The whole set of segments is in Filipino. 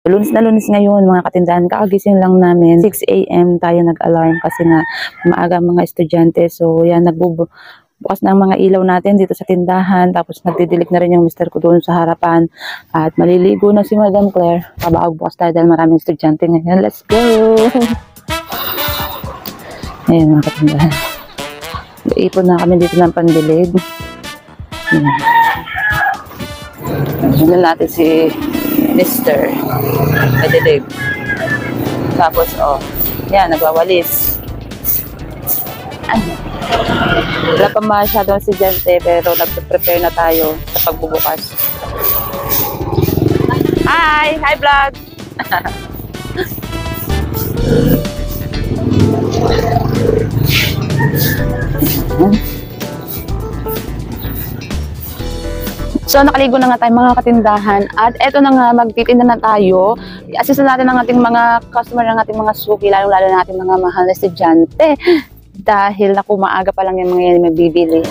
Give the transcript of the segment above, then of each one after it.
Lunes na lunes ngayon mga katindahan, kakagising lang namin, 6 AM tayo nag-alarm kasi nga maaga mga estudyante. So yan, nagbubukas ng mga ilaw natin dito sa tindahan, tapos nagdidilig na rin yung mister ko doon sa harapan at maliligo na si Madam Claire. Kabaog bukas tayo dahil maraming estudyante ngayon. Let's go! Ayan mga katindahan, ipon na kami dito ng pandilig. Ayan natin si Mister Madilig. Tapos, yan, nagwawalis. Wala pa masyadong estudyante, pero nagpe-prepare na tayo sa pagbubukas. Hi! Hi, vlog! So, nakaligo na nga tayo mga katindahan at eto na nga, magtitinda na tayo. I-assist natin ang ating mga customer, ng ating mga suki, lalong-lalo na ating mga mahal na estudyante. Dahil naku, maaga pa lang yung mga yan magbibili.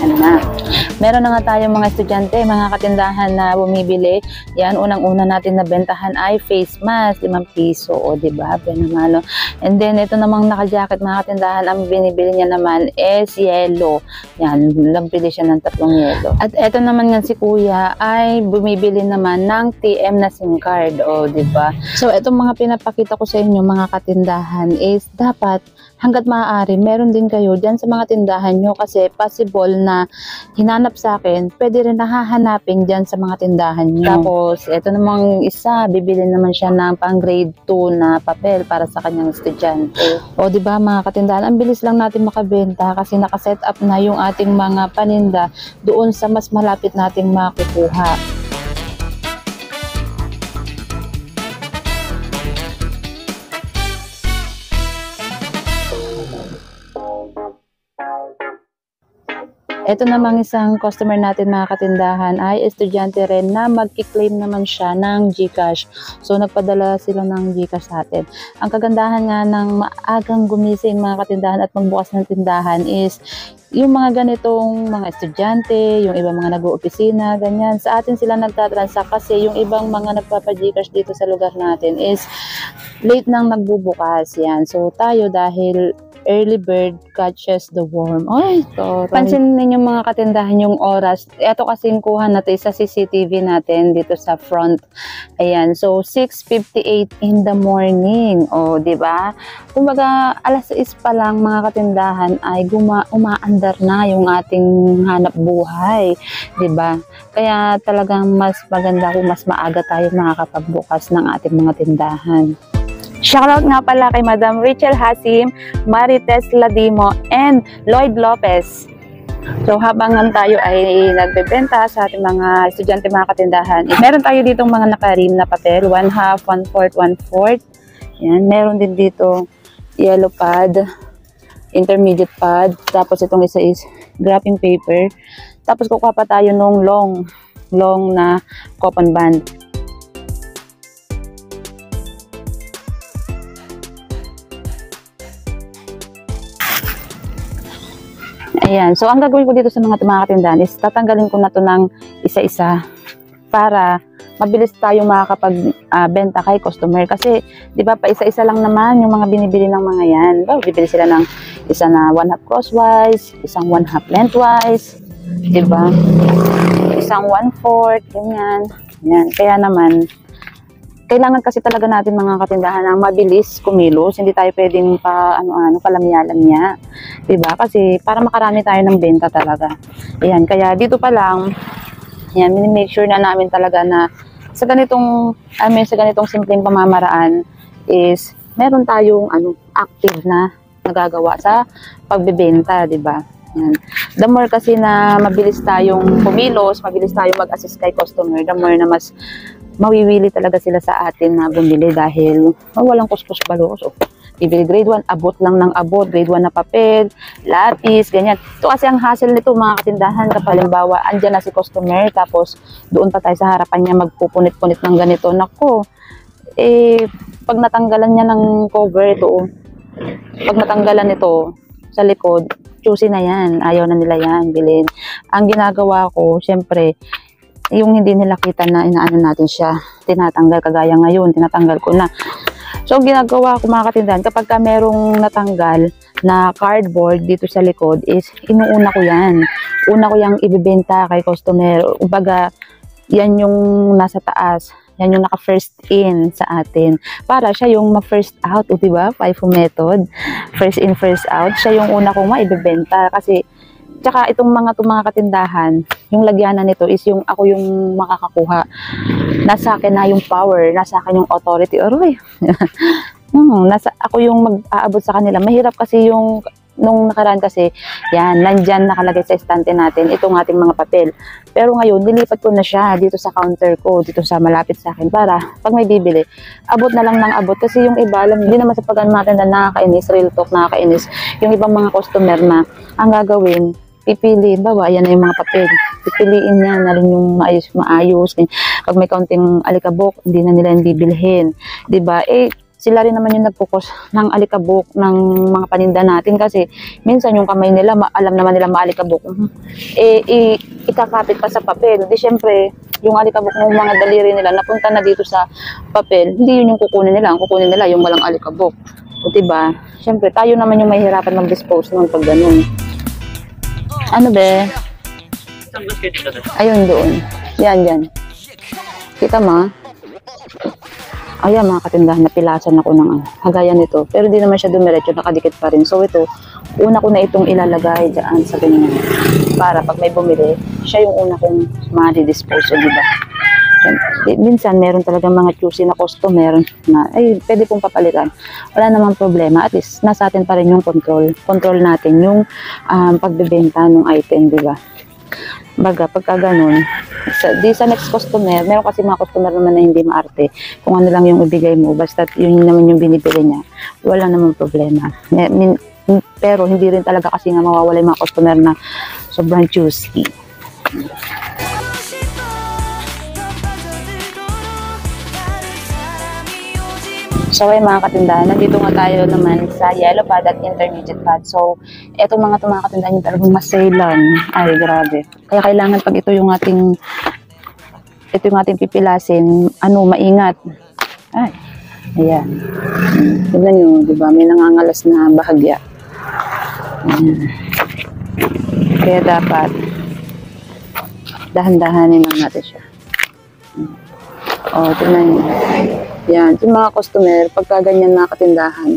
Meron na nga tayong mga estudyante, mga katindahan na bumibili. Yan, unang-una natin na bentahan ay face mask, 5 piso. O, diba? Benamalo. And then, ito namang naka-jacket, mga katindahan, ang binibili niya naman is yellow. Yan, nabili siya ng 3 yellow. At ito naman nga si kuya ay bumibili naman ng TM na SIM card. O, diba? So, itong mga pinapakita ko sa inyo, mga katindahan, is dapat hanggat maaari, meron din kayo dyan sa mga tindahan nyo kasi possible na hinanap sa akin, pwede rin nahahanapin dyan sa mga tindahan nyo. Tapos, ito namang isa, bibili naman siya ng pang grade 2 na papel para sa kanyang estudyante. O, diba mga katindahan, ang bilis lang natin makabenta kasi nakaset up na yung ating mga paninda doon sa mas malapit nating makukuha. Ito namang isang customer natin mga katindahan ay estudyante rin na magki-claim naman siya ng GCash. So nagpadala sila ng GCash sa atin. Ang kagandahan nga ng maagang gumising mga katindahan at magbukas ng tindahan is yung mga ganitong mga estudyante, yung ibang mga nag-oopisina, ganyan. Sa atin sila nagtatransact kasi yung ibang mga nagpapa-GCash dito sa lugar natin is late nang nagbubukas yan. So tayo dahil early bird catches the worm. Ay, to. Pansin ninyo mga katindahan yung oras. Ito kasing kuha natin sa CCTV natin dito sa front. Ayan. So, 6:58 in the morning. O, diba? Kumbaga, alas 6 pa lang mga katindahan ay umaandar na yung ating hanap buhay. Diba? Kaya talagang mas maganda kung mas maaga tayo makakapagbukas ng ating mga tindahan. Shoutout nga pala kay Madam Rachel Hasim, Marites Ladimo, and Lloyd Lopez. So habang tayo ay nagbebenta sa ating mga estudyante, mga katindahan, meron tayo ditong mga nakarim na papel, 1/2, 1/4, 1/4. Yan, meron din dito yellow pad, intermediate pad, tapos itong isa is wrapping paper. Tapos kukuha pa tayo nung long na coupon band. Ayan. So, ang gagawin ko dito sa mga katindahan is tatanggalin ko na to ng isa-isa para mabilis tayong makakapag-benta kay customer. Kasi, di ba, pa isa-isa lang naman yung mga binibili ng mga yan. Bibili sila ng isa na 1/2 crosswise, isang 1/2 lengthwise, di ba? Isang 1/4, ganyan. Yan. Kaya naman, kailangan kasi talaga natin mga katindahan ng mabilis kumilos. Hindi tayo pwedeng palamya-lamya. Diba? Kasi para makarami tayo ng benta talaga. Ayan, kaya dito pa lang, ayan, make sure na namin talaga na sa ganitong simpleng pamamaraan is meron tayong active na nagagawa sa pagbebenta, diba? Yan. The more kasi na mabilis tayong kumilos, mabilis tayong mag-assist kay customer, the more na mas mawiwili talaga sila sa atin na bumili dahil walang kuskus balos. Bibili grade 1, abot lang ng abot, grade 1 na papel, lapis, ganyan. Ito kasi ang hassle nito mga katindahan kapag halimbawa, andyan na si customer, tapos doon pa tayo sa harapan niya magpupunit-punit ng ganito. Nako, pag natanggalan niya ng cover ito, pag natanggalan ito sa likod, choosy na yan, ayaw na nila yan, bilhin. Ang ginagawa ko, syempre, yung hindi nila kita na inaano natin siya, tinatanggal, kagaya ngayon, tinatanggal ko na. So, ginagawa ko mga katindahan, kapag ka merong natanggal na cardboard dito sa likod is, inuuna ko yan. Una ko yung ibibenta kay customer. Ubaga, yan yung nasa taas. Yan yung naka-first in sa atin. Para siya yung ma-first out, o diba? FIFO method. First in, first out. Siya yung una kong maibibenta. Kasi, tsaka itong mga katindahan, yung lagyanan nito is yung ako yung makakakuha. Nasa akin na yung power, nasa akin yung authority. Aroy. Ako yung mag-aabot sa kanila. Mahirap kasi yung nung nakaraan kasi, yan, nandyan nakalagay sa estante natin itong ating mga papel. Pero ngayon, nilipat ko na siya dito sa counter ko, dito sa malapit sa akin, para pag may bibili, abot na lang ng abot. Kasi yung iba, alam, hindi naman sa pag-ano natin na nakakainis, real talk, nakakainis. Yung ibang mga customer na, ang gagawin, pipiliin, bawa, yan na yung mga papel. Pipiliin niya na rin yung maayos. Pag may kaunting alikabok, hindi na nila bibilhin. Diba? Sila rin naman yung nagpukos ng alikabok ng mga paninda natin kasi minsan yung kamay nila, alam naman nila maalikabok. Ikakapit pa sa papel. Di syempre, yung alikabok ng mga daliri nila napunta na dito sa papel, hindi yun yung kukunin nila. Ang kukunin nila yung walang alikabok. O diba? Syempre, tayo naman yung mahihirapan mag-dispose ng pag ganun. Ano be? Ayun doon. Yan. Kita mo? Ayan mga katindahan, napilasan ako ng hagayan nito. Pero hindi naman siya dumiretso, nakadikit pa rin. So ito, una ko na itong ilalagay dyan sa ganyan. Para pag may bumili, siya yung una kong ma-dispose. O diba? Minsan meron talagang mga choosy na customer na pwede pong papalitan. Wala namang problema. At least nasa atin pa rin yung control. Control natin yung pagbebenta ng item, diba? Baga, pagka ganun, sa next customer, meron kasi mga customer naman na hindi maarte. Kung ano lang yung ibigay mo, basta yun naman yung binibili niya, wala namang problema. Pero hindi rin talaga kasi nga mawawala yung mga customer na sobrang choosy. So ay mga katindahan, nandito nga tayo naman sa yellow pad at intermediate pad. So, etong mga katindahan yung talagang maselan. Ay, grabe. Kaya kailangan pag ito yung ating pipilasin, maingat. Ay, ayan. Tignan nyo, diba? May nangangalas na bahagya. Ayan. Kaya dapat dahan-dahanin lang natin siya. O, tignan nyo. Yan, yung mga customer, pagka ganyan na katindahan,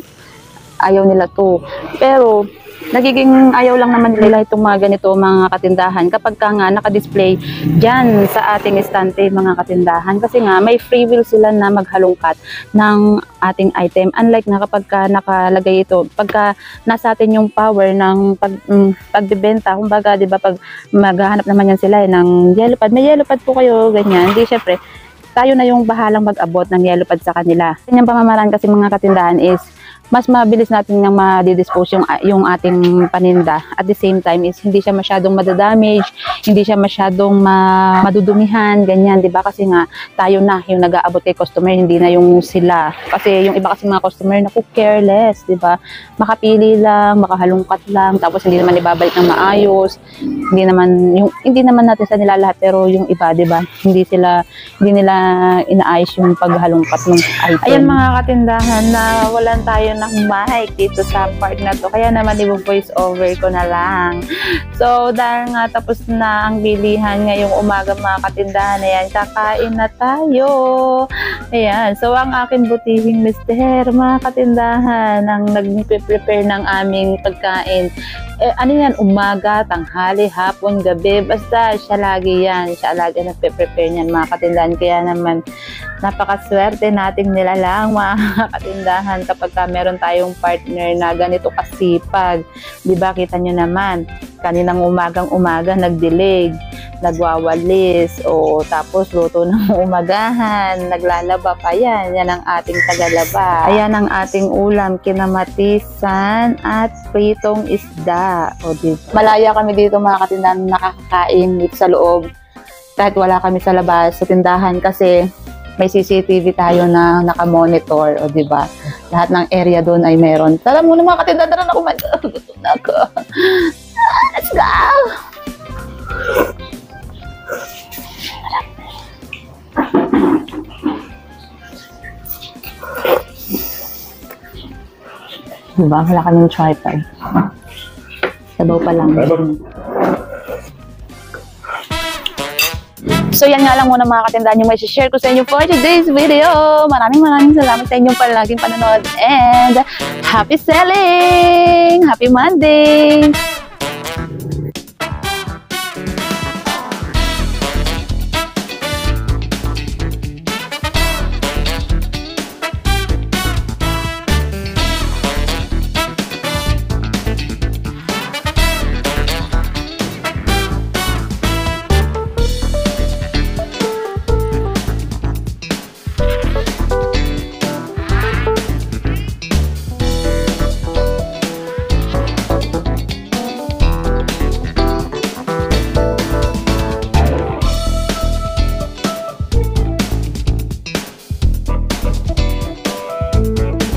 ayaw nila to. Pero, nagiging ayaw lang naman nila itong mga ganito mga katindahan kapag ka nga nakadisplay dyan sa ating estante mga katindahan. Kasi nga, may free will sila na maghalongkat ng ating item. Unlike na kapag ka nakalagay ito, pagka nasa atin yung power ng pagbibenta, kumbaga, di ba, pag maghahanap naman yan sila ng yellow pad, may yellow pad po kayo, ganyan. Hindi, syempre, tayo na yung bahalang mag-abot ng yellow pad sa kanila. Yung pamamaraan kasi mga katindahan is mas mabilis natin nang ma-dispose yung ating paninda. At the same time is hindi siya masyadong madadamage, hindi siya masyadong madudumihan, ganyan, 'di ba? Kasi nga tayo na yung nag-aabot kay customer, hindi na yung sila. Kasi yung iba kasi mga customer na careless, 'di ba? Makapili lang, makahalungkat lang, tapos hindi naman ibabalik ng maayos. Hindi naman natin sa nila lahat, pero yung iba, 'di ba? Hindi nila inaayos yung paghalungkat ng item. Ayan mga katindahan, na walan tayo ng mic dito sa part na to, kaya naman i-voice over ko na lang. So dahil nga tapos na ang bilihan ngayong umaga mga katindahan, ayan, kakain na tayo. Ayan, so ang akin butihing mister mga katindahan ang nag-prepare ng aming pagkain. Ano yan, umaga, tanghali, hapon, gabi, basta siya lagi yan, siya lagi nagpe-prepare niyan mga katindahan. Kaya naman napakaswerte nating nilalang mga katindahan kapag meron tayong partner na ganito kasipag. Diba, kita nyo naman, kaninang umaga nagdilig, nagwawalis, tapos luto ng umagahan, naglalaba pa yan ang ating tagalaba. Ayan ang ating ulam, kinamatisan at pritong isda. Diba? Malaya kami dito mga katindahan nakakakain dito sa loob. Kahit wala kami sa labas, sa tindahan, kasi may CCTV tayo na nakamonitor, diba? Lahat ng area doon ay meron. Tara muna mga katindahan, tara na kumain. Gutom na ako. Let's go! Diba? Wala kaming tripod. Sabaw pa lang. So yan nga lang muna mga katindaan yung may share ko sa inyo for today's video. Maraming salamat sa inyong palaging panonood and happy selling! Happy Monday!